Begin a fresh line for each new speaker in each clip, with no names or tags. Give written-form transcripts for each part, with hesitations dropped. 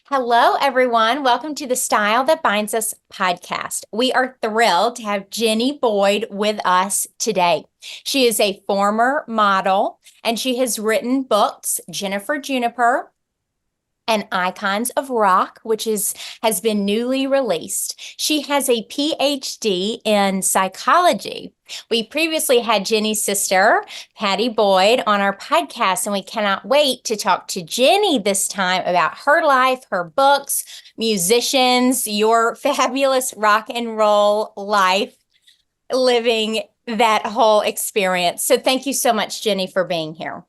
Hello, everyone. Welcome to the Style That Binds Us podcast. We are thrilled to have Jenny Boyd with us today. She is a former model and she has written books, Juniper, and Icons of Rock, which has been newly released. She has a PhD in psychology. We previously had Jenny's sister, Pattie Boyd, on our podcast, and we cannot wait to talk to Jenny this time about her life, her books, musicians, your fabulous rock and roll life, living that whole experience. So thank you so much, Jenny, for being here.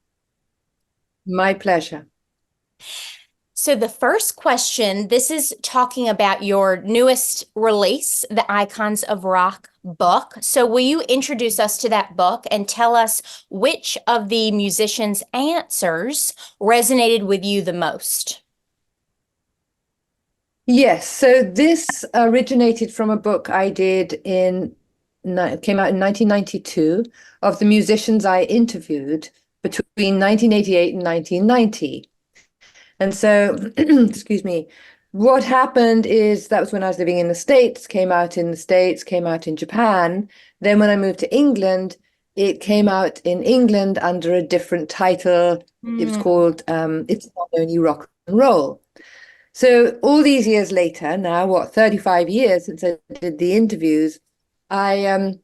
My pleasure.
So the first question, this is talking about your newest release, the Icons of Rock book. So will you introduce us to that book and tell us which of the musicians' answers resonated with you the most?
Yes, so this originated from a book I did came out in 1992 of the musicians I interviewed between 1988 and 1990. And so, excuse me, what happened is that was when I was living in the States, came out in the States, came out in Japan. Then when I moved to England, it came out in England under a different title. It was called It's Not Only Rock and Roll. So all these years later, now 35 years since I did the interviews, I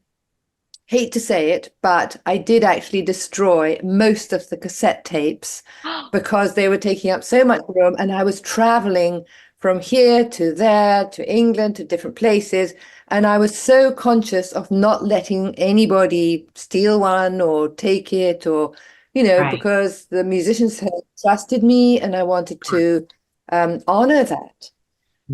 hate to say it, but I did actually destroy most of the cassette tapes because they were taking up so much room, and I was traveling from here to there to England to different places, and I was so conscious of not letting anybody steal one or take it, or
Right.
because the musicians had trusted me and I wanted to honor that.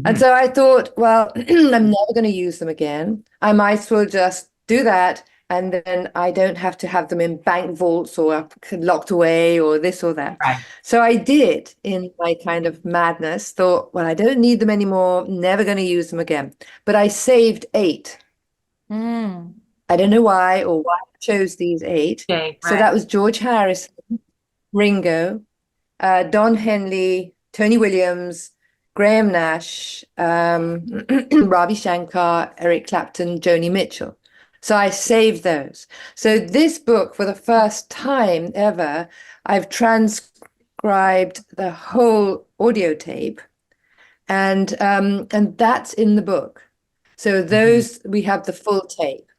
And so I thought, well, I'm never going to use them again. I might as well just do that, and then I don't have to have them in bank vaults or locked away or this or that.
Right.
So I did, in my kind of madness, thought, well, I don't need them anymore, never going to use them again. But I saved 8.
Mm.
I don't know why or why I chose these 8.
Okay,
So that was George Harrison, Ringo, Don Henley, Tony Williams, Graham Nash, Ravi Shankar, Eric Clapton, Joni Mitchell. So I saved those. So this book, for the first time ever, I've transcribed the whole audio tape, and that's in the book. So those we have the full tape.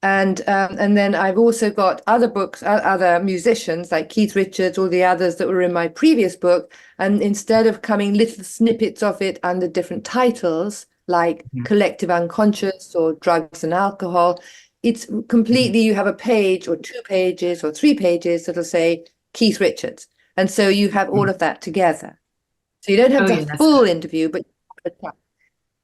And then I've also got other books, other musicians like Keith Richards, all the others that were in my previous book. And instead of coming little snippets of it under different titles, like Collective Unconscious or Drugs and Alcohol, it's completely, you have a page or 2 pages or 3 pages that'll say Keith Richards. And so you have all of that together. So you don't have the full interview, but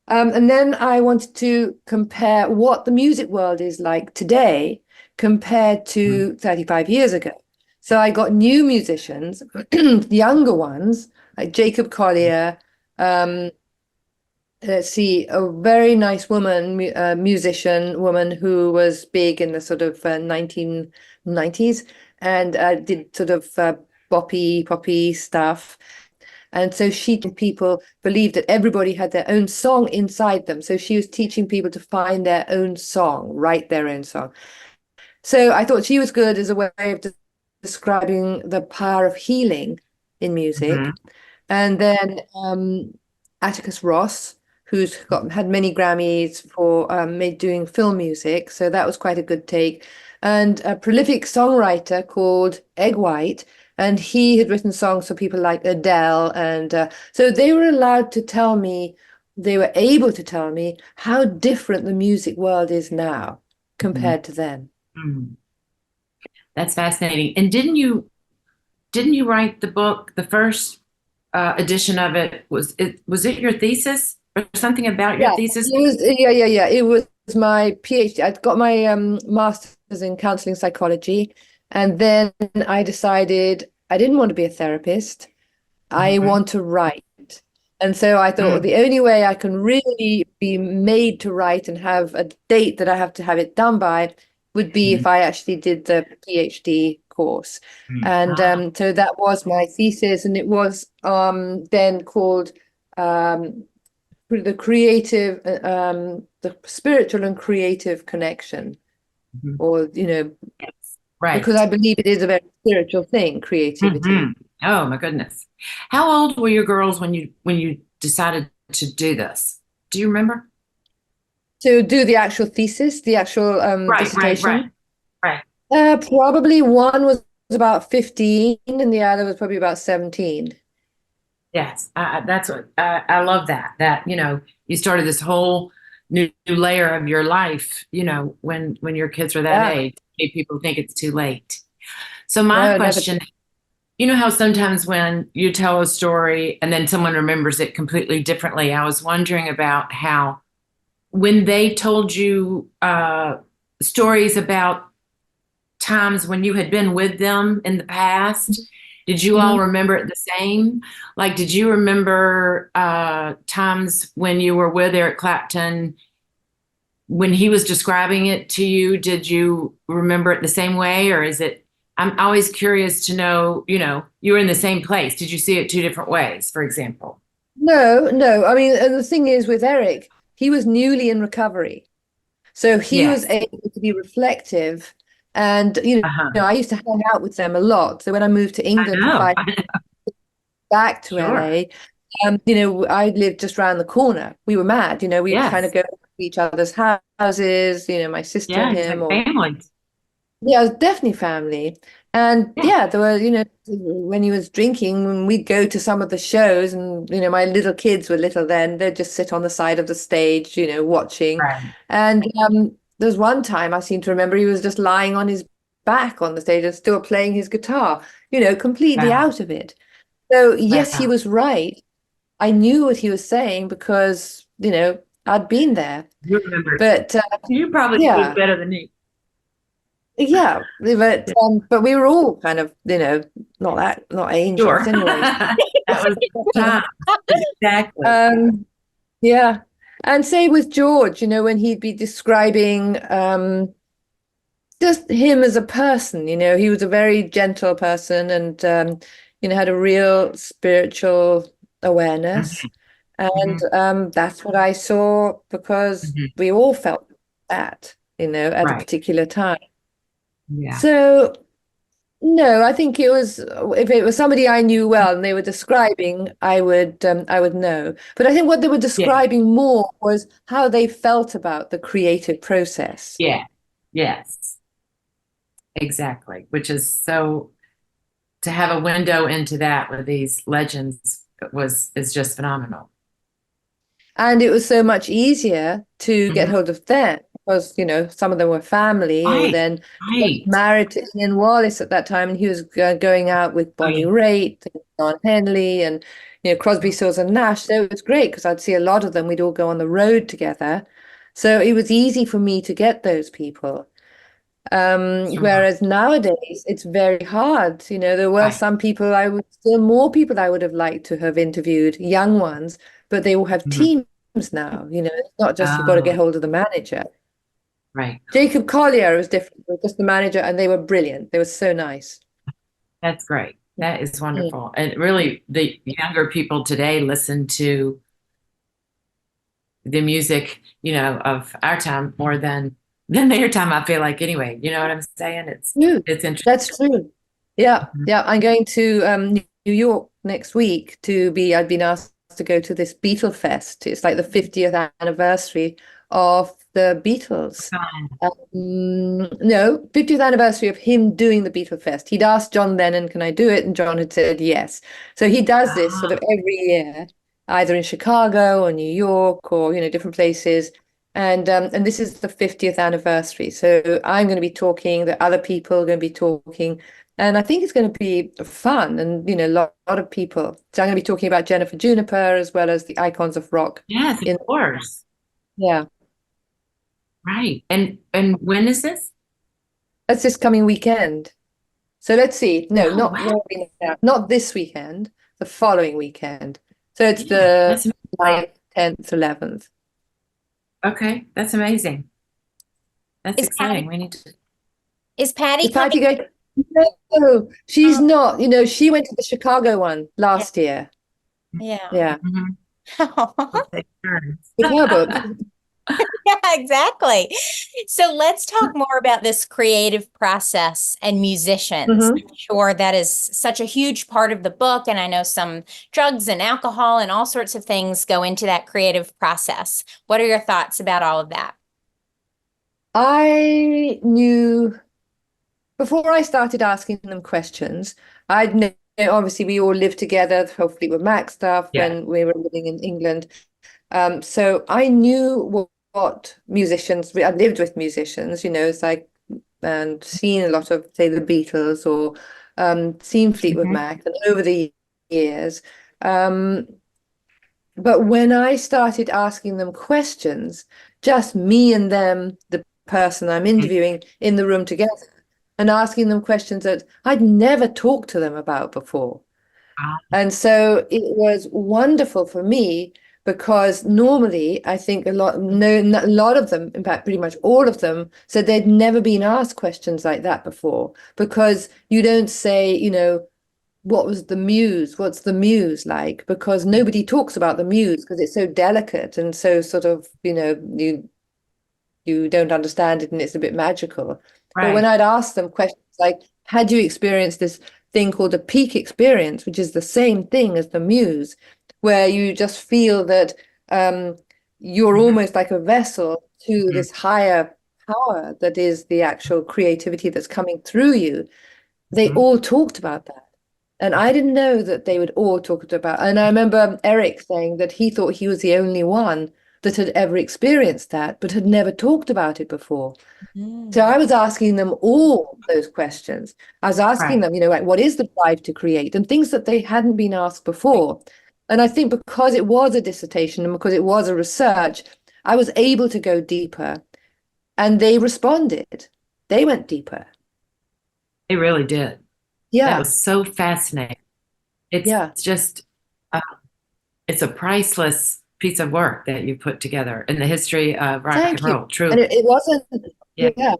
and then I wanted to compare what the music world is like today compared to 35 years ago. So I got new musicians, younger ones, like Jacob Collier. Let's see, a very nice musician woman who was big in the sort of 1990s and did sort of poppy stuff. And so people believed that everybody had their own song inside them. So she was teaching people to find their own song, write their own song. So I thought she was good as a way of describing the power of healing in music. And then Atticus Ross, who's had many Grammys for doing film music. So that was quite a good take. And a prolific songwriter called Egg White. And he had written songs for people like Adele. And so they were allowed to tell me, they were able to tell me how different the music world is now compared to then.
That's fascinating. And didn't you write the book, the first edition of it? Was it your thesis or something about your thesis?
It was, yeah. It was my PhD. I got my master's in counseling psychology. And then I decided I didn't want to be a therapist. I want to write. And so I thought the only way I can really be made to write and have a date that I have to have it done by would be if I actually did the PhD course. And so that was my thesis. And it was then called the creative, the spiritual and creative connection,
Mhm.
or, you know,
Yes. Right.
because I believe it is a very spiritual thing, creativity.
Mhm. Oh my goodness. How old were your girls when you decided to do this? Do you remember?
To do the actual thesis, the actual
Right,
dissertation.
right.
Probably one was about 15 and the other was probably about 17.
Yes, that's what I love that. That, you know, you started this whole new layer of your life, you know, when your kids are that
Yeah.
age. People think it's too late. So my
No, never.
question, you know how sometimes when you tell a story and then someone remembers it completely differently, I was wondering about how when they told you stories about times when you had been with them in the past, did you all remember it the same? Like, did you remember times when you were with Eric Clapton, when he was describing it to you, did you remember it the same way? Or is it, I'm always curious to know, you know, you were in the same place. Did you see it two different ways, for example?
No. I mean, and the thing is with Eric, he was newly in recovery. So he was
Yes.
able to be reflective. And, you
Uh-huh.
know, I used to hang out with them a lot. So when I moved to
I
England for
know.
5 years, back to
Sure.
LA, you know, I lived just around the corner. We were mad, you know, we'd kind of
Yes.
go to each other's houses, you know, my sister and
Yeah, it's
him,
like
or
family.
yeah, it was definitely family. And
Yeah.
yeah, there were, you know, when he was drinking, when we'd go to some of the shows, and, you know, my little kids were little then, they'd just sit on the side of the stage, you know, watching.
Right.
And there's one time I seem to remember he was just lying on his back on the stage and still playing his guitar, you know, completely
Wow.
out of it. So yes, he
Wow.
was right. I knew what he was saying because, you know, I'd been there.
You remember.
But
You probably knew
yeah.
it better than me.
Yeah, but we were all kind of, you know, not angels
Sure.
anyway.
That was the time. Exactly.
Yeah. And say with George, you know, when he'd be describing just him as a person, you know, he was a very gentle person, and you know, had a real spiritual awareness. And that's what I saw, because
Mhm.
we all felt that, you know, at a
Right.
particular time.
Yeah.
So no, I think it was, if it was somebody I knew well and they were describing, I would know. But I think what they were
Yeah.
describing more was how they felt about the creative process.
Yeah. Yes. Exactly. Which is so, to have a window into that with these legends is just phenomenal.
And it was so much easier to get
Mhm.
hold of them because, you know, some of them were family, or
Right.
then
Right.
married to Ian Wallace at that time, and he was going out with
Oh,
Bonnie
yeah.
Raitt and Don Henley and, you know, Crosby, Stills and Nash. So it was great because I'd see a lot of them. We'd all go on the road together. So it was easy for me to get those people.
Sure.
Whereas nowadays it's very hard. You know, there were
Right.
some people still more people I would have liked to have interviewed, young ones, but they all have
Mhm.
teams now. You know, it's not just you've got to get
Oh,
hold of the manager.
right.
Jacob Collier was different, he was just the manager, and they were brilliant. They were so nice.
That's great. That is wonderful. And really, the younger people today listen to the music, you know, of our time more than their time, I feel like, anyway. You know what I'm saying?
True.
It's interesting.
That's true. Yeah,
Mhm.
yeah. I'm going to New York next week I've been asked to go to this Beatle Fest. It's like the 50th anniversary of the Beatles. No, 50th anniversary of him doing the Beatle Fest. He'd asked John Lennon, can I do it? And John had said yes. So he does this sort of every year, either in Chicago or New York or, you know, different places. And this is the 50th anniversary. So I'm going to be talking, the other people are going to be talking, and I think it's going to be fun, and, you know, lot of people. So I'm going to be talking about Jennifer Juniper as well as the icons of rock.
Yes, of course.
Yeah,
Right. And when is this?
that's this coming weekend. So let's see. No,
Oh,
not
wow.
not this weekend, the following weekend. So it's
Yeah,
the
that's
9th, 10th, 11th.
okay. That's amazing. That's
Is
exciting.
Pattie
We need to.
is Pattie
Is Pattie
coming?
going? No, she's
Oh,
not. You know, she went to the Chicago one
yeah.
last year.
Yeah.
Yeah.
Mhm. We'll take turns.
with her book.
Yeah, exactly. So let's talk more about this creative process and musicians.
Mhm.
I'm sure that is such a huge part of the book. And I know some drugs and alcohol and all sorts of things go into that creative process. What are your thoughts about all of that?
I knew before I started asking them questions, I'd know, obviously we all lived together, the whole Fleetwood Mac stuff
Yeah.
when we were living in England. So I knew what musicians, I'd lived with musicians, it's like, and seen a lot of, say, the Beatles or seen Fleetwood
Mhm.
Mac and over the years. Um, but when I started asking them questions, just me and them, the person I'm interviewing in the room together, and asking them questions that I'd never talked to them about before.
Ah,
And so it was wonderful for me because normally I think a lot of them, in fact, pretty much all of them said they'd never been asked questions like that before because you don't say, what was the muse? What's the muse like? Because nobody talks about the muse because it's so delicate and so sort of, you don't understand it and it's a bit magical. But when
right.
I'd ask them questions like, had you experienced this thing called a peak experience, which is the same thing as the muse, where you just feel that you're
Mhm.
almost like a vessel to
Mhm.
this higher power that is the actual creativity that's coming through you. They
Mhm.
all talked about that. And I didn't know that they would all talk about. And I remember Eric saying that he thought he was the only one that had ever experienced that, but had never talked about it before. So
Mm.
I was asking them all those questions. I was asking
Right.
them, like, what is the drive to create? And things that they hadn't been asked before. And I think because it was a dissertation and because it was a research, I was able to go deeper. And they responded. They went deeper.
They really did. That
Yeah,
was so fascinating. It's
yeah.
just, uh, it's a priceless piece of work that you put together in the history of rock and
Thank you.
roll,
And
truly.
it wasn't,
Yeah.
yeah,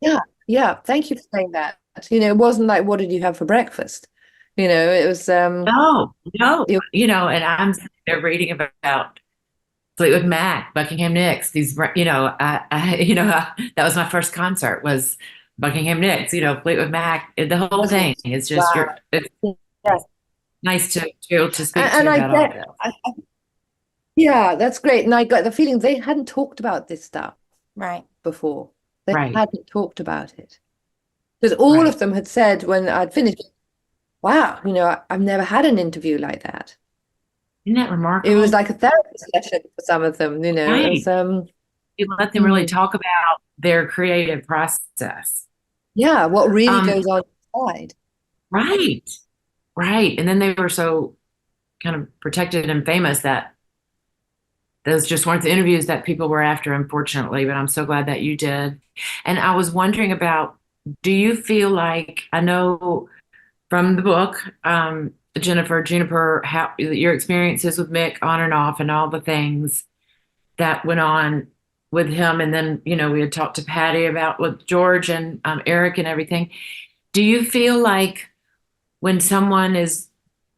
yeah, yeah. Thank you for saying that. It wasn't like, what did you have for breakfast? It was,
No, no,
it,
and I'm sitting there reading about Fleetwood Mac, Buckingham Nicks, these, that was my first concert was Buckingham Nicks, Fleetwood Mac, the whole
wasn't
thing
it?
is just,
Wow.
it's
Yes.
nice to be able to speak to
And
you
I
about all
get,
this.
yeah, that's great. And I got the feeling they hadn't talked about this stuff
Right.
before. They
Right,
hadn't talked about it. Because all
right.
of them had said when I'd finished, wow, I've never had an interview like that.
Isn't that
It was
remarkable?
like a therapy session for some of them, It was,
Right. You let them really
mm,
talk about their creative process.
yeah, what really
Um,
goes on inside.
right, right. And then they were so kind of protected and famous that those just weren't the interviews that people were after, unfortunately, but I'm so glad that you did. And I was wondering about, do you feel like, I know from the book, Juniper, how your experiences with Mick on and off and all the things that went on with him. And then, we had talked to Patty about with George and Eric and everything. Do you feel like when someone is,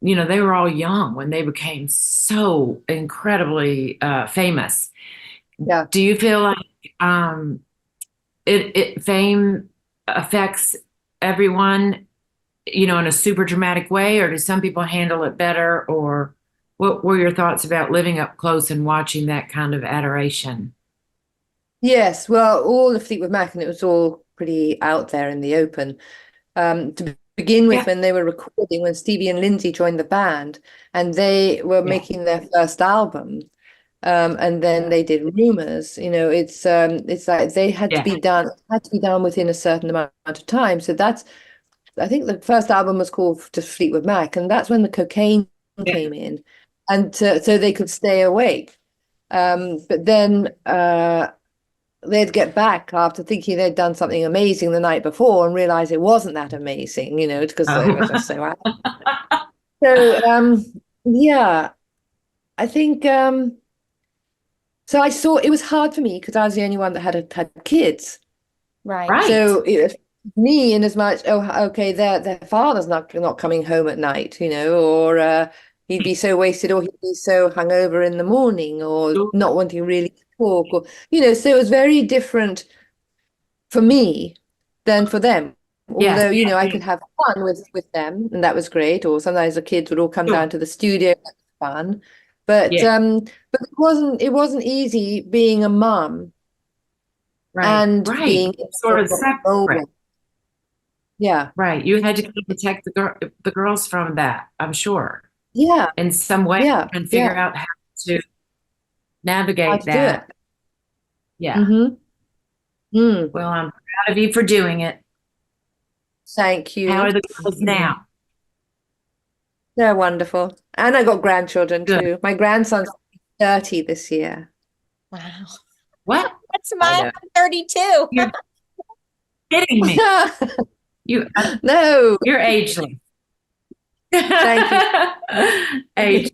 they were all young when they became so incredibly famous.
Yeah.
Do you feel like um, fame affects everyone, in a super dramatic way, or do some people handle it better? Or what were your thoughts about living up close and watching that kind of adoration?
Yes, well, all the Fleetwood Mac, and it was all pretty out there in the open. To begin with,
Yeah,
when they were recording, when Stevie and Lindsay joined the band, and they were
yeah,
making their first album, and then they did Rumors. It's like they
yeah,
had to be done within a certain amount of time. So I think the first album was called just Fleetwood Mac, and that's when the cocaine
yeah.
came in, and so they could stay awake. But then they'd get back after thinking they'd done something amazing the night before and realize it wasn't that amazing, because they were just
Oh.
so out. So yeah, I think so I saw it was hard for me because I was the only one that had kids.
Right.
Right.
So it was me in as much, oh, okay, their father's not coming home at night, or He'd be so wasted, or he'd be so hungover in the morning, or
Sure.
not wanting really to talk, or so it was very different for me than for them.
Yes.
Although, I could have fun with them, and that was great. Or sometimes the kids would all come
Sure.
down to the studio, that was fun. But
Yeah.
but it wasn't easy being a mum
Right.
and
Right.
being
Sort of
a
separate.
role. Yeah.
Right. You had to protect the girls from that, I'm sure,
Yeah.
in some way,
Yeah.
and figure
Yeah.
out how to
How
navigate
to do it.
that. Yeah.
Mm-hmm. Mm.
Well, I'm proud of you for doing it.
Thank
How
you.
are the girls now?
They're wonderful. And I got grandchildren
Good.
too. My grandson's 30 this year.
Wow.
What?
That's
I
mine.
know.
I'm 32.
You're kidding me. You,
No.
you're ageless.
Thank
you. Age.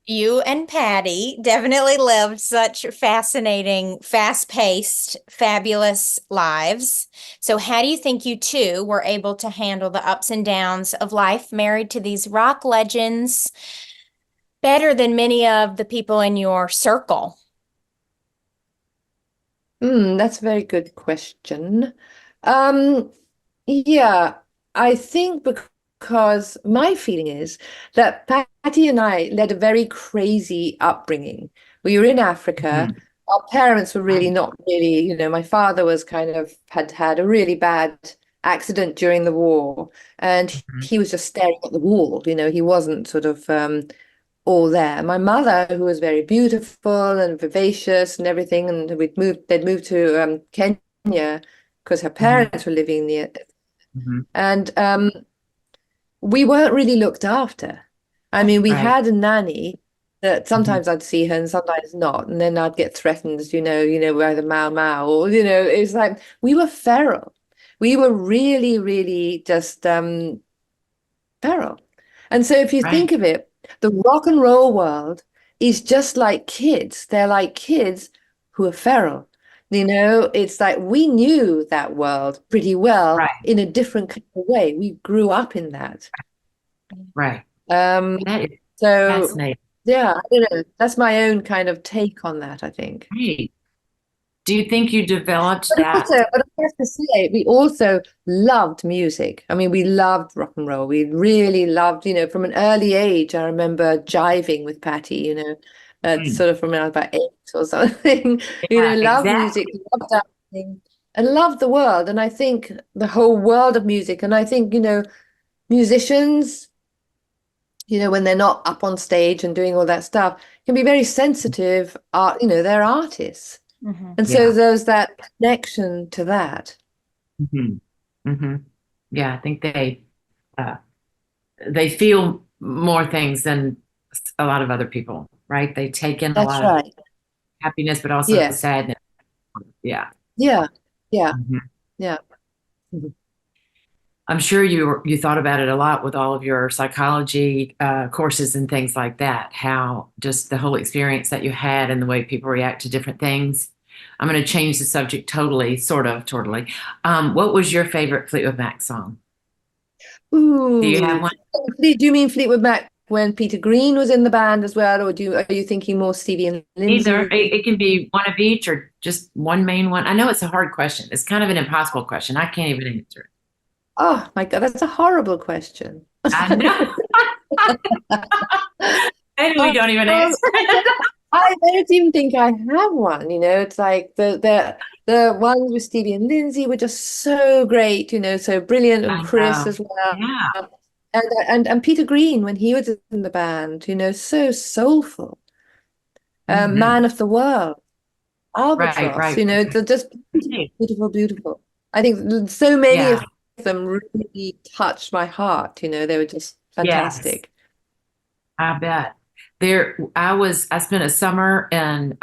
You and Patty definitely lived such fascinating, fast-paced, fabulous lives. So how do you think you two were able to handle the ups and downs of life married to these rock legends better than many of the people in your circle?
That's a very good question. Yeah, I think because my feeling is that Patty and I led a very crazy upbringing. We were in Africa.
Mhm.
Our parents were really not really, my father was kind of had a really bad accident during the war, and
Mhm.
he was just staring at the wall. He wasn't sort of all there. My mother, who was very beautiful and vivacious and everything, and they'd moved to Kenya because her parents were living near,
Mhm.
and we weren't really looked after. I mean, we
Right.
had a nanny that sometimes I'd see her and sometimes not, and then I'd get threatened, by either Mau Mau, or it's like we were feral. We were really, really just feral. And so if you
Right.
think of it, the rock and roll world is just like kids. They're like kids who are feral. It's like we knew that world pretty well
Right.
in a different kind of way. We grew up in that.
Right.
Um,
That is
so
fascinating.
yeah, I don't know. That's my own kind of take on that, I think.
Right. Do you think you developed
But
that?
I have to say, we also loved music. I mean, we loved rock and roll. We really loved, from an early age. I remember jiving with Patty, sort of from when I was about 8 or something.
Yeah,
Loved music,
exactly.
loved dancing, and loved the world. And I think the whole world of music. And I think, musicians, when they're not up on stage and doing all that stuff, can be very sensitive. They're artists.
Mhm.
And so
Yeah.
there's that connection to that.
Hmm. Hmm. Yeah, I think they feel more things than a lot of other people, right? They take in a
That's
lot of
right.
happiness, but also
Yes.
sadness. Yeah.
Yeah. Yeah.
Mhm.
Yeah.
I'm sure you thought about it a lot with all of your psychology courses and things like that, how just the whole experience that you had and the way people react to different things. I'm going to change the subject totally, sort of, totally. What was your favorite Fleetwood Mac song?
Ooh.
Do you have one?
Do you mean Fleetwood Mac when Peter Green was in the band as well, or are you thinking more Stevie and
Either.
Lindsay?
It can be one of each or just one main one. I know it's a hard question. It's kind of an impossible question. I can't even answer it.
Oh my God, that's a horrible question.
I know. Maybe we don't even answer it.
I don't even think I have one. It's like the ones with Stevie and Lindsay were just so great. So brilliant, and
I
Chris
know.
as well.
Yeah.
And Peter Green when he was in the band, so soulful.
Mhm.
Man of the World,
Right,
Albatross,
right.
they're just
Right.
beautiful, beautiful. I think so many
Yeah.
of them really touched my heart. They were just
Yes.
fantastic.
I bet. I spent a summer in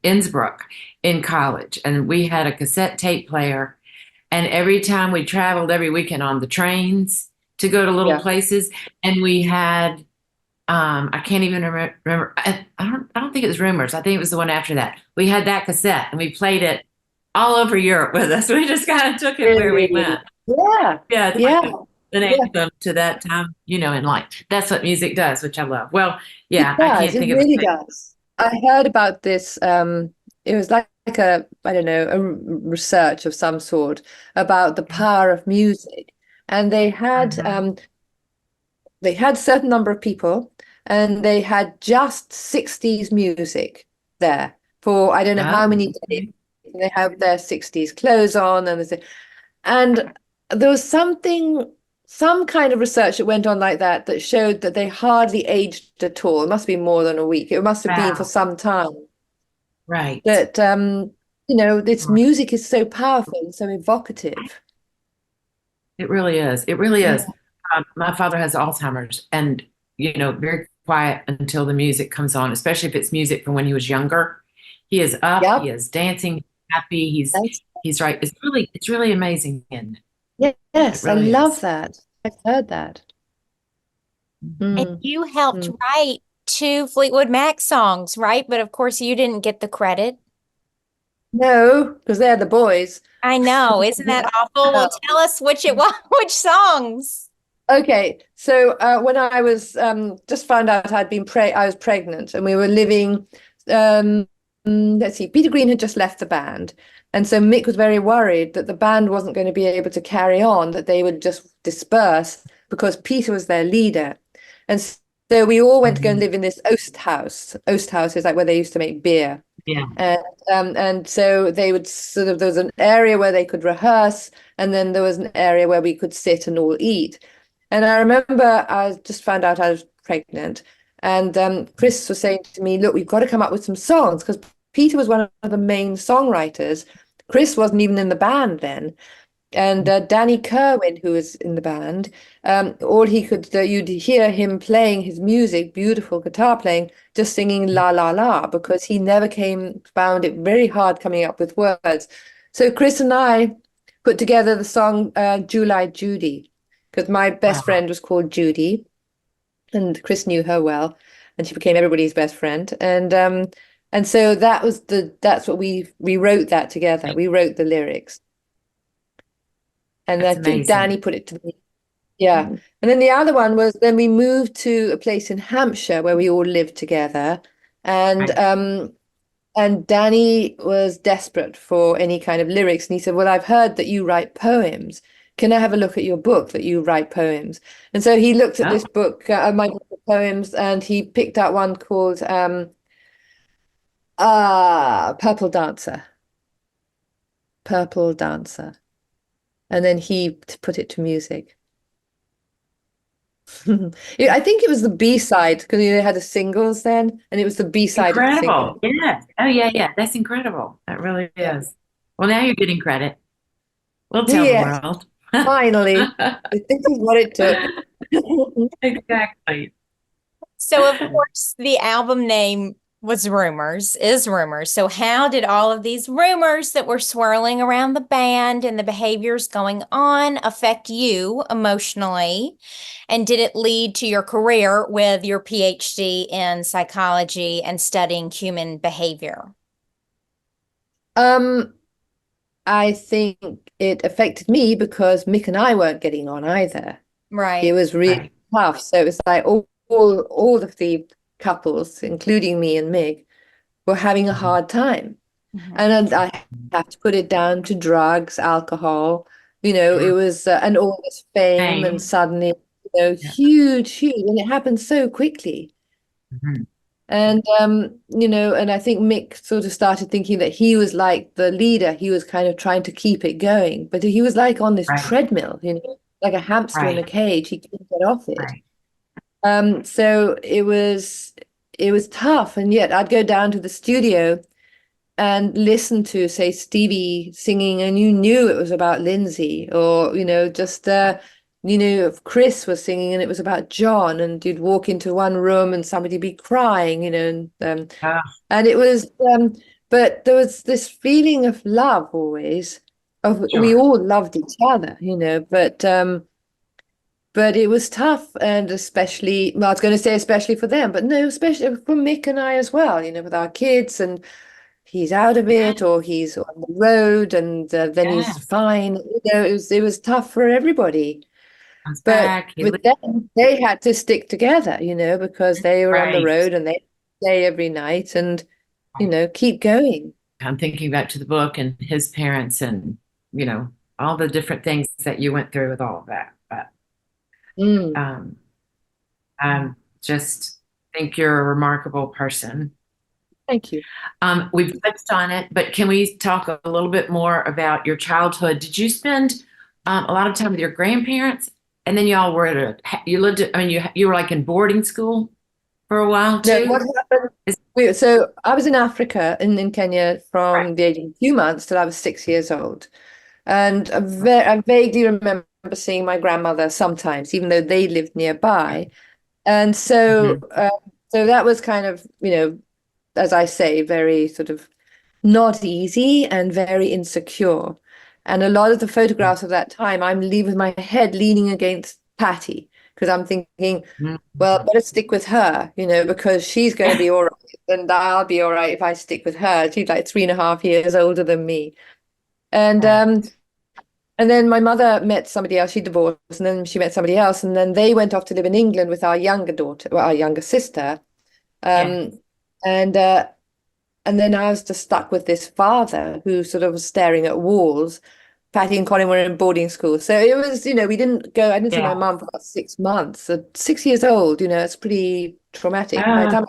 Innsbruck in college, and we had a cassette tape player. And every time we traveled every weekend on the trains to go to little
Yeah.
places, and we had I can't even remember. I don't think it was Rumors. I think it was the one after that. We had that cassette, and we played it all over Europe with us. We just kind of took it where we
Really?
went.
Yeah.
Yeah, it's
Yeah.
like an
Yeah,
anthem to that time, and like that's what music does, which I love. Well,
it
yeah, I
does.
can't
It
think of a
really
thing.
does. I heard about this. It was like a, I don't know, research of some sort about the power of music. And
Mhm.
they had a certain number of people, and they had just 60s music there for I don't know
Oh,
how many days.
okay.
They have their 60s clothes on, and there was some kind of research that went on like that that showed that they hardly aged at all. It must be more than a week. It must have been for
Wow.
some time.
Right.
That this
Right.
music is so powerful and so evocative.
It really is. It really
Yeah.
is. My father has Alzheimer's, and very quiet until the music comes on, especially if it's music from when he was younger. He is up, he
Yep.
is dancing, happy. He's right. It's really amazing, isn't it? It
Yes, I
really
love
is.
that. I've heard that.
And
Mm,
you helped
mm.
write two Fleetwood Mac songs, right? But of course, you didn't get the credit.
No, because they're the boys.
I know. Isn't that awful? Well, tell us which it was, which songs.
Okay, so when I was just found out I was pregnant, and we were living. Um, let's see, Peter Green had just left the band, and so Mick was very worried that the band wasn't going to be able to carry on, that they would just disperse because Peter was their leader, and so we all went to go and
Mhm.
live in this Oast house. Oast house is like where they used to make beer.
Yeah.
And so they would sort of, there was an area where they could rehearse, and then there was an area where we could sit and all eat. And I remember I just found out I was pregnant, and Chris was saying to me, "Look, we've got to come up with some songs," because Peter was one of the main songwriters. Chris wasn't even in the band then, and Danny Kerwin, who was in the band, all he could, you'd hear him playing his music, beautiful guitar playing, just singing la la la, because he never found it very hard coming up with words. So Chris and I put together the song July Judy, because my best
Wow.
friend was called Judy, and Chris knew her well, and she became everybody's best friend. And so that's what we wrote that together. We wrote the lyrics. And I
That's
think
amazing.
Danny put it to me. Yeah. And then the other one was then we moved to a place in Hampshire where we all lived together. And
Right.
Danny was desperate for any kind of lyrics. And he said, "Well, I've heard that you write poems. Can I have a look at your book that you write poems?" And so he looked at
Oh,
this book, my book of poems, and he picked out one called Purple Dancer. Purple Dancer. And then he put it to music. Yeah, I think it was the B-side because they had the singles then, and it was the B-side of the
incredible.
single.
Yeah. Oh, yeah, yeah. That's incredible. That really
Yeah.
is. Well, now you're getting credit. We'll tell the
Yes,
world.
finally. This is what it took.
Exactly.
So, of course, the album name was Rumors, is Rumors. So, how did all of these rumors that were swirling around the band and the behaviors going on affect you emotionally? And did it lead to your career with your PhD in psychology and studying human behavior?
Um, I think it affected me because Mick and I weren't getting on either. It
Right.
was really
Right.
tough. So it was like all of the couples, including me and Mick, were having a
Mhm.
hard time.
Mhm.
And then I have to put it down to drugs, alcohol, it
Sure.
was, and all this fame, and
Pain.
suddenly,
Yeah.
huge, huge, and it happened so quickly.
Mhm.
And I think Mick sort of started thinking that he was like the leader. He was kind of trying to keep it going, but he was like on this
Right.
treadmill, like a hamster in a
Right.
cage. He couldn't get off it.
Right.
So it was tough, and yet I'd go down to the studio and listen to, say, Stevie singing, and you knew it was about Lindsay, or just if Chris was singing and it was about John, and you'd walk into one room and somebody'd be crying,
Ah,
and it was, but there was this feeling of love always. We
sure.
all loved each other, but it was tough, and especially, well, I was going to say especially for them, but no, especially for Mick and I as well, with our kids, and he's out of
Yeah.
it or he's on the road, and then he's
Yes.
fine. It was tough for everybody.
comes
But
back.
with them, they had to stick together, because they were on the
Right.
road and they play every night and, keep going.
I'm thinking back to the book and his parents and, all the different things that you went through with all of that. But
Mm,
um, I just think you're a remarkable person.
thank you.
We've touched on it, but can we talk a little bit more about your childhood? Did you spend a lot of time with your grandparents? And then y'all were you lived, you were like in boarding school for a while
No,
too?
what happened? So I was in Africa in Kenya
Right.
from the age of a few months till I was 6 years old. And I vaguely remember seeing my grandmother sometimes, even though they lived nearby. And so,
Mhm.
so that was kind of, as I say, very sort of not easy and very insecure. And a lot of the photographs of that time, I'm with my head leaning against Patty because I'm thinking,
Mhm.
well, better stick with her, because she's going to be all right, and I'll be all right if I stick with her. She's like 3.5 years older than me. And
Right.
and then my mother met somebody else. She divorced, and then she met somebody else, and then they went off to live in England with our younger daughter, well, our younger sister.
Yeah.
Um, and uh, and then I was just stuck with this father who sort of was staring at walls. Patty and Colin were in boarding school, so it was, we didn't go. I didn't see my
Yeah.
mum for about 6 months. At 6 years old, it's pretty traumatic. By the time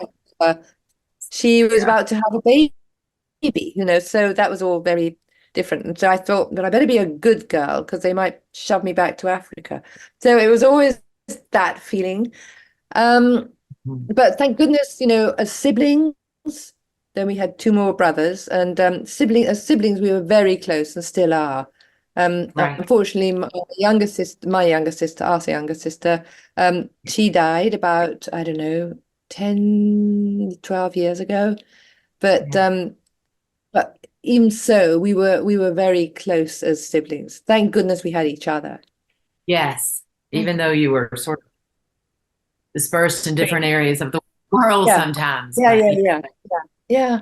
she was
Yeah.
about to have a baby, so that was all very different. And so I thought that I better be a good girl because they might shove me back to Africa. So it was always that feeling. Um,
Mhm.
but thank goodness, as siblings, then we had two more brothers, and as siblings, we were very close and still are.
Right.
Unfortunately, my younger sister, our younger sister, she died about, I don't know, 10, 12 years ago. But
Yeah.
but even so, we were very close as siblings. Thank goodness we had each other.
Yes. Even
Mhm.
though you were sort of dispersed in different areas of the world
Yeah,
sometimes,
yeah,
but
yeah,
you,
yeah, yeah.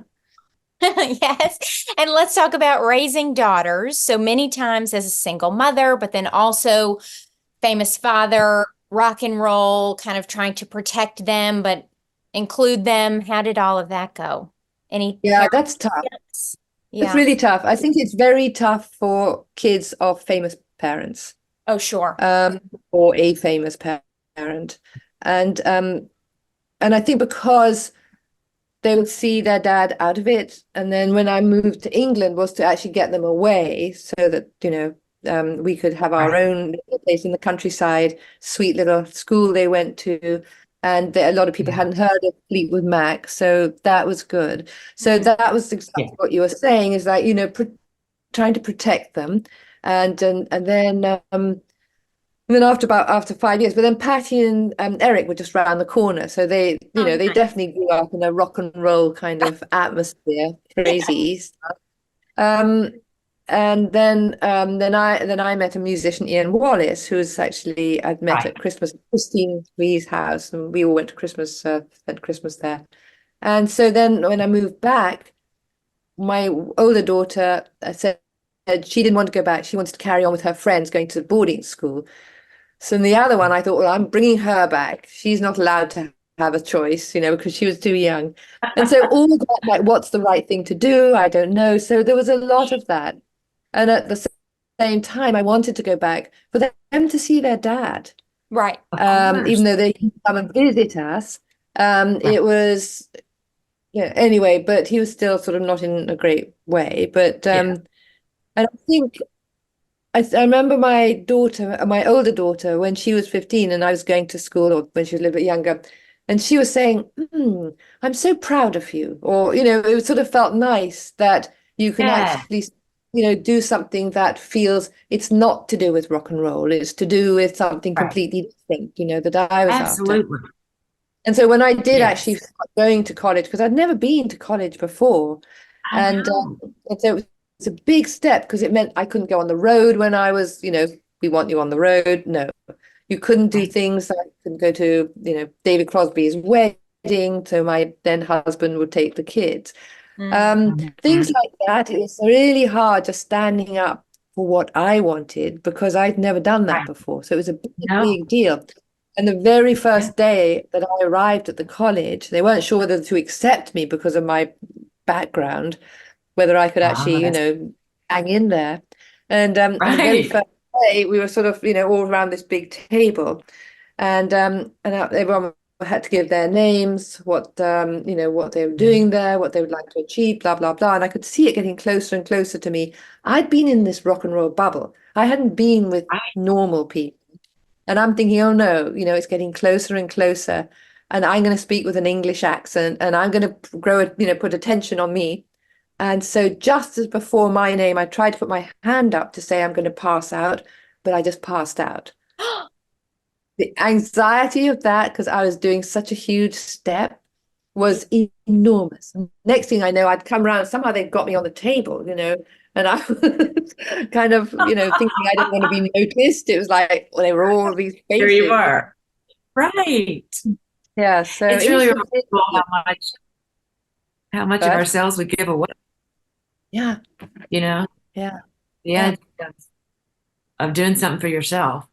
Yes. And let's talk about raising daughters. So many times as a single mother, but then also famous father, rock and roll, kind of trying to protect them, but include them. How did all of that go? Any
Yeah,
parents?
that's tough. It's
Yeah.
really tough. I think it's very tough for kids of famous parents,
Oh, sure.
um, or a famous parent. And and I think because they would see their dad out of it. And then when I moved to England was to actually get them away so that, we could have our
right.
own little place in the countryside, sweet little school they went to. And a lot of people
Yeah.
hadn't heard of Fleetwood Mac, so that was good. So
Mhm.
that was
Yeah.
exactly what you were saying, is like, trying to protect them. And then after 5 years, but then Patty and Eric were just round the corner, so
Oh,
they
nice.
definitely grew up in a rock and roll kind of atmosphere, crazy stuff. Um, and then I met a musician, Ian Wallace, who's actually I'd met
Right.
at Christmas at Christine Ree's house, and we all went to Christmas, spent Christmas there. And so then when I moved back, my older daughter said she didn't want to go back. She wanted to carry on with her friends going to boarding school. So in the other one, I thought, well, I'm bringing her back. She's not allowed to have a choice, because she was too young. And so all of that, like, what's the right thing to do? I don't know. So there was a lot of that. And at the same time, I wanted to go back for them to see their dad.
Right.
Of course.
Even though they could come and visit us.
Right.
It was, yeah, anyway, but he was still sort of not in a great way. But
Yeah.
and I think I remember my older daughter, when she was 15 and I was going to school, or when she was a little bit younger, and she was saying, I'm so proud of you. Or, it sort of felt nice that you can
Yeah.
actually, do something that feels it's not to do with rock and roll, it's to do with something
Right.
completely different, that I was after.
Absolutely.
And so when I did actually
Yes.
start going to college, because I'd never been to college before,
I
and,
know.
so it was a big step because it meant I couldn't go on the road when I was, we want you on the road. No, you couldn't do
Right.
things like couldn't go to, David Crosby's wedding, so my then husband would take the kids.
Mhm.
Things
Mhm.
like that. It was really hard just standing up for what I wanted because I'd never done that
Right.
before. So it was a big,
No.
big deal. And the very first day that I arrived at the college, they weren't sure whether to accept me because of my background, whether I could actually, hang in there. And the very
Right.
first day, we were sort of, all around this big table, and everyone had to give their names, what what they were doing there, what they would like to achieve, blah blah blah. And I could see it getting closer and closer to me. I'd been in this rock and roll bubble. I hadn't been with
Right.
normal people. And I'm thinking, oh no, it's getting closer and closer. And I'm going to speak with an English accent and I'm going to put attention on me. And so just as before my name, I tried to put my hand up to say I'm going to pass out, but I just passed out. The anxiety of that, because I was doing such a huge step, was enormous. Next thing I know, I'd come around, somehow they got me on the table, and I was kind of, thinking I didn't want to be noticed. It was like, well, they were all these
Here
faces.
you are. Right.
Yeah, so
It's
it
really
was
remarkable how much of
But-
ourselves we give away,
yeah,
Yeah. The idea of doing something for yourself.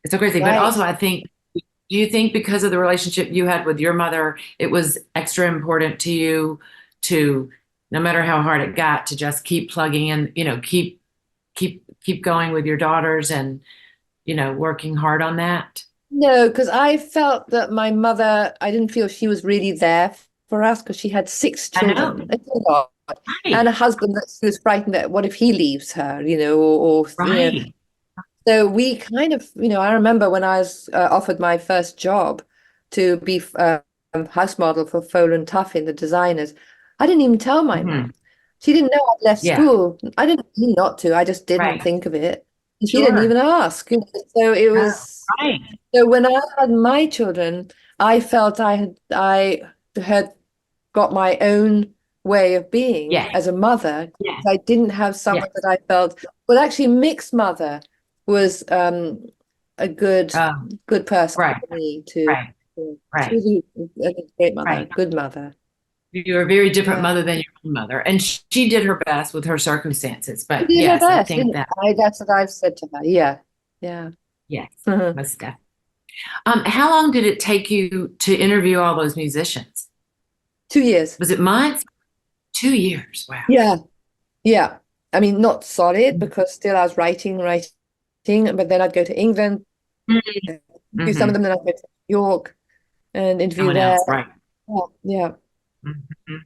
It's so crazy. But
Right.
also, I think, do you think because of the relationship you had with your mother, it was extra important to you to, no matter how hard it got, to just keep plugging in, keep going with your daughters and, working hard on that?
No, because I felt that my mother, I didn't feel she was really there for us because she had 6
I know.
children. It's a lot.
Right.
And a husband that she was frightened that what if he leaves her, or
Right.
So we kind of, I remember when I was offered my first job to be house model for Folan Tuffin, the designers. I didn't even tell my mom. She didn't know I'd left
Yeah.
school. I didn't mean not to. I just didn't
Right.
think of it. And she didn't
Sure.
even ask. So it was.
Right.
So when I had my children, I felt I had got my own way of being
Yes.
as a mother.
Yes.
I didn't have someone that I felt. Well, actually, Mick's mother was a good person
Right.
for me to.
Right. Right.
She was a great mother,
Right.
good mother.
You were a very different
Yeah.
mother than your own mother, and she did her best with her circumstances.
She
But
did her
yes, I
best,
think
didn't
that
that's what I've said to her. Yeah, yeah.
yes,
Mhm.
most definitely. How long did it take you to interview all those musicians?
2 years.
Was it months? 2 years. Wow.
Yeah, yeah. I mean, not solid because still I was writing, but then I'd go to England, do some of them, then I'd go to New York and interview
Someone
there.
else, right?
Yeah.
Mhm.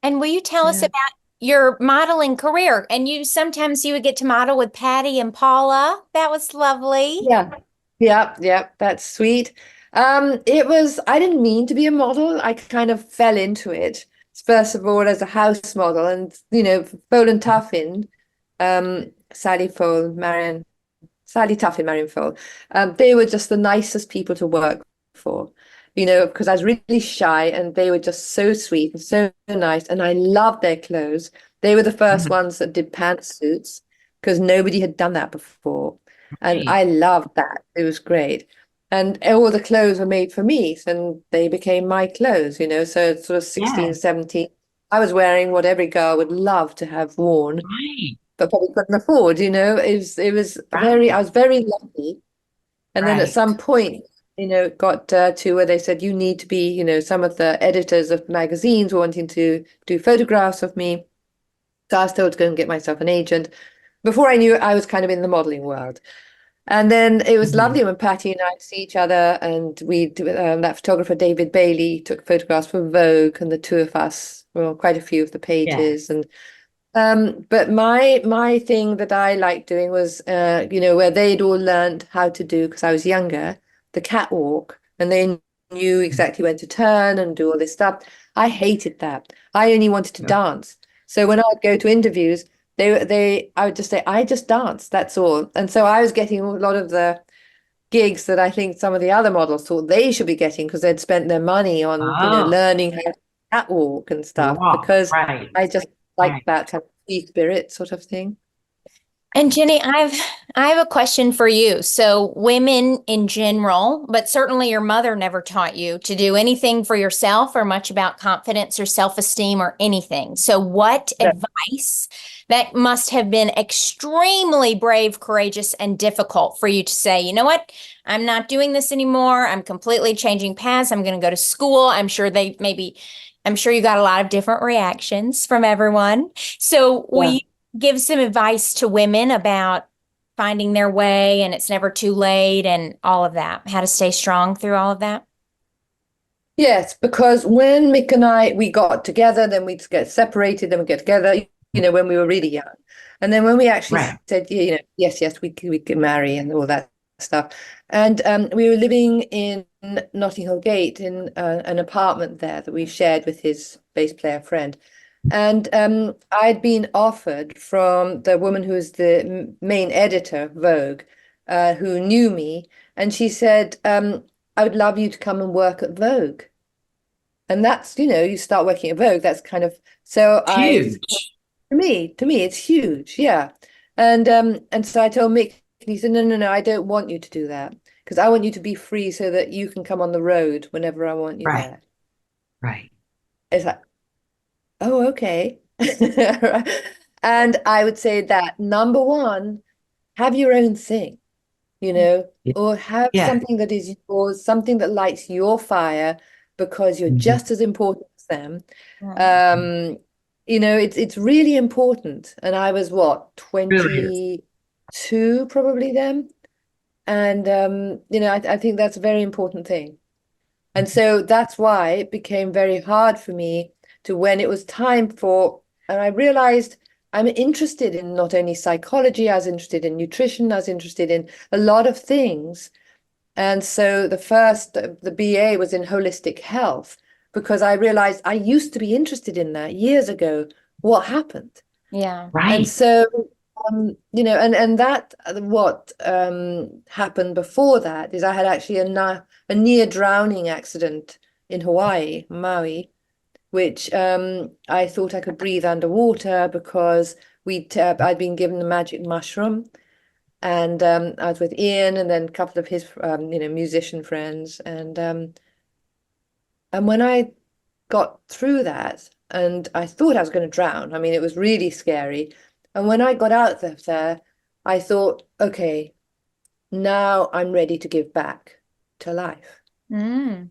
And will you tell us
Yeah.
about your modeling career? And sometimes you would get to model with Pattie and Paula. That was lovely.
Yeah. That's sweet. I didn't mean to be a model. I kind of fell into it. First of all, as a house model, and Folan Tuffin, Sally Tuffin, Marion Fole, they were just the nicest people to work for, because I was really shy and they were just so sweet and so nice. And I loved their clothes. They were the first ones that did pantsuits because nobody had done that before. And I loved that. It was great. And all the clothes were made for me, and they became my clothes, so it's sort of 16,
Yes.
17. I was wearing what every girl would love to have worn,
Right.
but probably couldn't afford, it was
Right.
I was very lucky. And then at
Right.
some point, it got to where they said, you need to be, some of the editors of magazines were wanting to do photographs of me. So I was told to go and get myself an agent. Before I knew it, I was kind of in the modeling world. And then it was lovely when Pattie and I see each other, and that photographer David Bailey took photographs for Vogue, and the two of us were on quite a few of the pages. And but my thing that I liked doing was where they'd all learned how to do, because I was younger, the catwalk, and they knew exactly when to turn and do all this stuff. I hated that. I only wanted to dance. So when I'd go to interviews, I would just say, I just dance, that's all. And so I was getting a lot of the gigs that I think some of the other models thought they should be getting because they'd spent their money on, learning how to catwalk and stuff, because
Right.
I just like that kind of free spirit sort of thing.
And Jenny, I have a question for you. So, women in general, but certainly your mother never taught you to do anything for yourself or much about confidence or self-esteem or anything. So, what
Yeah.
advice that must have been extremely brave, courageous, and difficult for you to say, you know what? I'm not doing this anymore. I'm completely changing paths. I'm going to go to school. I'm sure you got a lot of different reactions from everyone. So, will
Yeah.
you give some advice to women about finding their way and it's never too late and all of that, how to stay strong through all of that?
Yes, because when Mick and we got together, then we'd get separated, then we get together, when we were really young. And then when we actually
Right.
said, yes, we can marry and all that stuff. And we were living in Notting Hill Gate in an apartment there that we shared with his bass player friend. And I'd been offered from the woman who was the main editor of Vogue, who knew me, and she said, I would love you to come and work at Vogue. And that's, you start working at Vogue, that's kind of, so
Huge.
to me, it's huge, yeah. And so I told Mick, and he said, no, I don't want you to do that, because I want you to be free so that you can come on the road whenever I want you
Right.
there.
Right.
It's like, oh, okay. And I would say that number one, have your own thing, or have
Yeah.
something that is yours, something that lights your fire, because you're
Mhm.
just as important as them.
Mm.
It's really important. And I was what,
Really is.
22 probably then. And I think that's a very important thing. And so that's why it became very hard for me to, when it was time for, and I realized I'm interested in not only psychology, I was interested in nutrition, I was interested in a lot of things. And so the BA was in holistic health, because I realized I used to be interested in that years ago. What happened?
Yeah.
And
Right.
so, and that what happened before that is I had actually a near drowning accident in Hawaii, Maui, which I thought I could breathe underwater because I'd been given the magic mushroom, and I was with Ian and then a couple of his musician friends, and when I got through that, and I thought I was going to drown. I mean, it was really scary. And when I got out of there, I thought, okay, now I'm ready to give back to life.
Mm.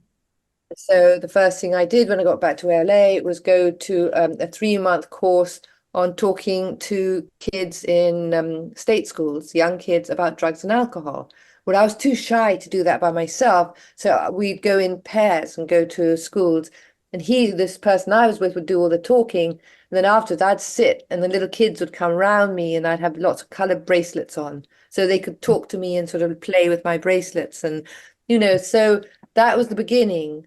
So the first thing I did when I got back to LA was go to a 3-month course on talking to kids in state schools, young kids, about drugs and alcohol. Well, I was too shy to do that by myself, so we'd go in pairs and go to schools. And this person I was with, would do all the talking. And then afterwards, I'd sit, and the little kids would come around me, and I'd have lots of colored bracelets on, so they could talk to me and sort of play with my bracelets. And, so that was the beginning.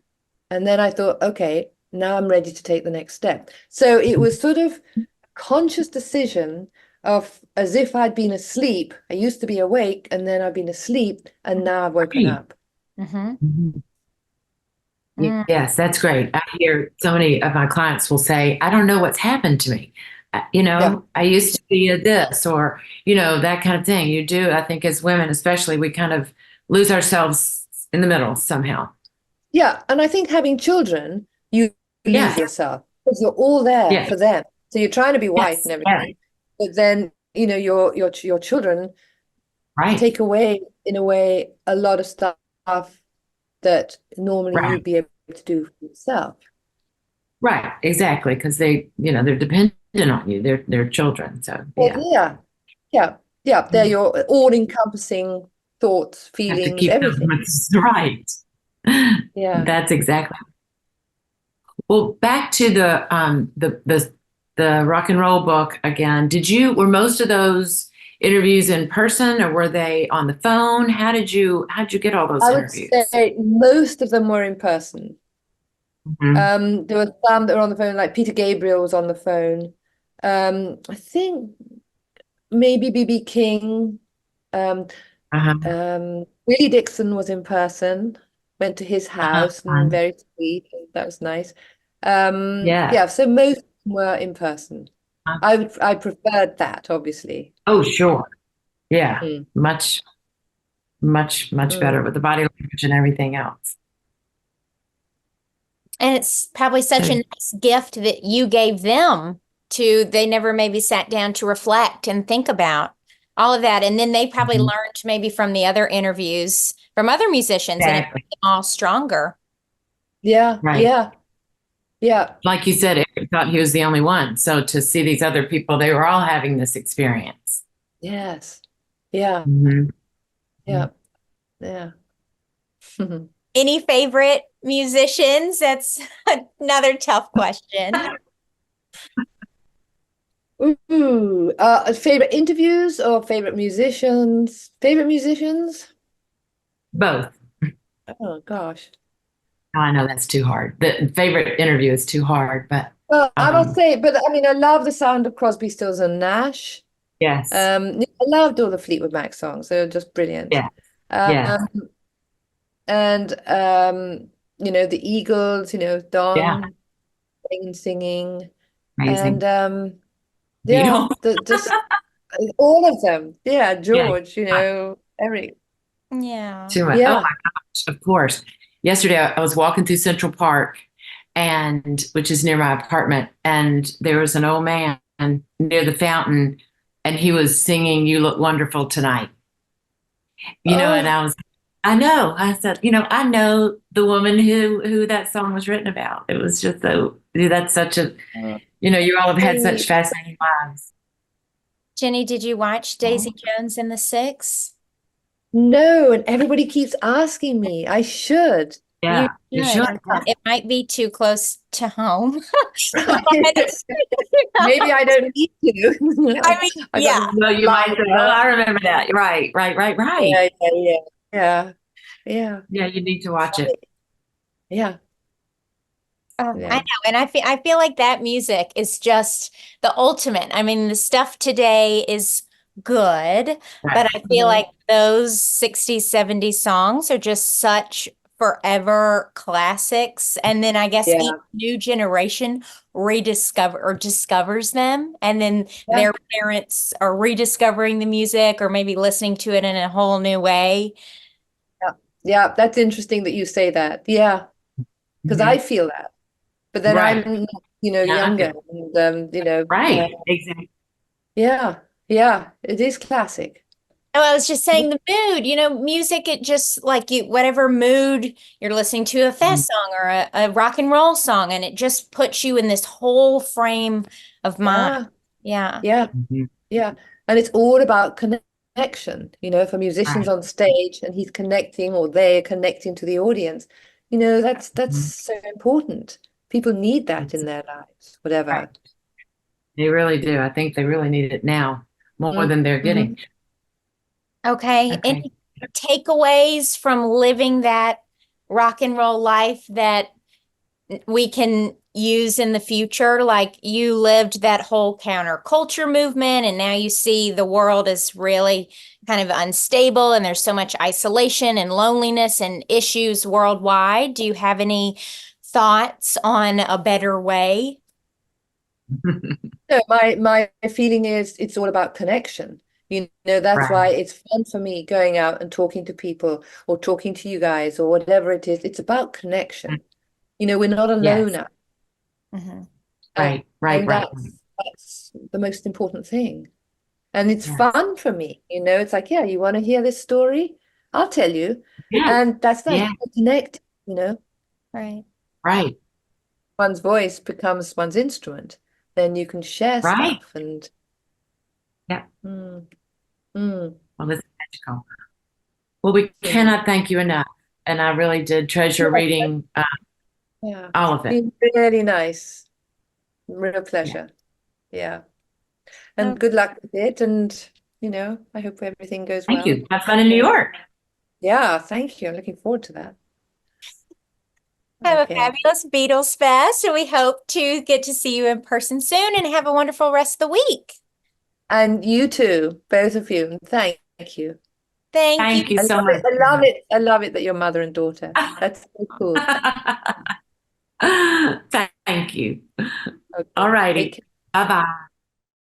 And then I thought, okay, now I'm ready to take the next step. So it was sort of a conscious decision of, as if I'd been asleep. I used to be awake, and then I've been asleep, and now I've woken
Right.
up.
Mm-hmm.
Mhm.
Mm.
Yes, that's great. I hear so many of my clients will say, I don't know what's happened to me.
Yeah.
I used to be a this, or, that kind of thing. You do, I think, as women, especially, we kind of lose ourselves in the middle somehow.
Yeah. And I think having children, you lose
Yeah.
yourself because you're all there
Yeah.
for them. So you're trying to be wife
Yes.
and
Yeah.
everything, but then, your children
Right.
take away, in a way, a lot of stuff that normally
Right.
you'd be able to do for yourself.
Right. Exactly. Because they're dependent on you. They're children. So
Well,
yeah.
yeah. They're your all-encompassing thoughts,
Have to
feelings,
keep them
everything.
right.
Yeah.
That's exactly. Well, back to the rock and roll book again. Were most of those interviews in person, or were they on the phone? How'd you get all those
I would
interviews?
say most of them were in person.
Mhm.
There were some that were on the phone, like Peter Gabriel was on the phone. I think maybe BB King. Um,
Uh-huh.
Willie Dixon was in person. Went to his
Uh-huh.
house, and very sweet. That was nice.
Yeah.
Yeah, so most of them were in person. I preferred that, obviously.
Oh, sure. Yeah,
Mm.
much, much, much better with the body language and everything else.
And it's probably such
So,
a nice gift that you gave them to, they never maybe sat down to reflect and think about all of that. And then they probably
Mhm.
learned maybe from the other interviews from other musicians and it
Exactly.
made them all stronger.
Yeah,
Right.
yeah, yeah,
Like you said, Eric thought he was the only one. So to see these other people, they were all having this experience.
yes, yeah,
Mhm.
yeah, yeah.
Any favorite musicians? That's another tough question.
Ooh, favorite interviews or favorite musicians? Favorite musicians?
Both.
Oh gosh.
Oh, I know that's too hard. The favorite interview is too hard, but
Well, I must
um,
say, but I mean, I love the sound of Crosby, Stills, and Nash.
yes,
I loved all the Fleetwood Mac songs. They were just brilliant.
yeah, yeah,
Um, and the Eagles,
yeah.
Don singing, and
Amazing.
yeah,
Beatles.
the just all of them. Yeah,
Yeah,
George, Eric.
Yeah.
too much. Oh
Yeah.
my gosh, of course. Yesterday I was walking through Central Park and which is near my apartment, and there was an old man near the fountain, and he was singing "You Look Wonderful Tonight." And
Oh,
I know. I said, I know the woman who that song was written about. It was just so that's such a you all have had such
hey.
fascinating lives.
Jenny, did you watch Daisy Jones and the Six?
No, and everybody keeps asking me. I should.
You
Yeah, you
should.
should. Yeah.
It might be too close to home.
Maybe I don't need to.
I mean,
I got
yeah.
a
No, you might say, "Oh,
line.
I remember that." Right, right, right, right.
Yeah, yeah, yeah, yeah, yeah,
Yeah, you need to watch it.
yeah,
I
yeah.
know, and I feel like that music is just the ultimate. I mean, the stuff today is good, but
Right.
I feel
Mhm.
like those 60s, 70s songs are just such forever classics. And then I guess each
Yeah,
new generation discovers them, and then
yeah,
their parents are rediscovering the music or maybe listening to it in a whole new way.
yeah, yeah. That's interesting that you say that. Yeah, because I
Mhm.
feel that. But then
Right.
I'm,
Yeah, I
younger,
feel
and
right. Exactly.
yeah, yeah. It is classic.
Oh, I was just saying the mood, music, it just like you, whatever mood you're listening to, a fast song or a rock and roll song, and it just puts you in this whole frame of mind.
Yeah,
Yeah.
yeah,
Mhm.
yeah. And it's all about connection. If a musician's
Right.
on stage and he's connecting or they're connecting to the audience, that's
Mhm.
so important. People need that in
It's
their lives,
right.
whatever.
They really do. I think they really need it now more than they're
Mm-hmm.
getting.
Okay.
Okay.
Any takeaways from living that rock and roll life that we can use in the future? Like you lived that whole counterculture movement, and now you see the world is really kind of unstable, and there's so much isolation and loneliness and issues worldwide. Do you have any thoughts on a better way?
No, my feeling is it's all about connection. That's
Right.
why it's fun for me going out and talking to people or talking to you guys or whatever it is. It's about connection. We're not alone
Yes.
out.
Mhm.
Uh,
Right. Right.
and
Right. Right.
that's the most important thing. And it's
Yes.
fun for me. It's like, yeah, you want to hear this story? I'll tell you.
Yes.
And that's nice.
Yeah.
Connect.
Right.
Right.
One's voice becomes one's instrument. Then you can share
Right.
stuff and
Yeah.
mm, mm,
Well, this is magical. Well, we
mm.
cannot thank you enough. And I really did treasure reading
Yeah,
all
it's
of it.
been really nice. Real
Yeah.
pleasure. Yeah.
Oh,
And good luck with it. And, I hope everything goes
Thank
well.
you. Have fun in New York.
Yeah, thank you. I'm looking forward to that.
have a
Okay.
fabulous Beatles Fest, and we hope to get to see you in person soon and have a wonderful rest of the week.
And you too, both of you. Thank you.
Thank you.
Thank you
I
so
love
much.
it. I love it. I love it that you're mother and daughter. That's so cool.
Thank you.
Okay.
All
Take
righty.
care.
Bye bye.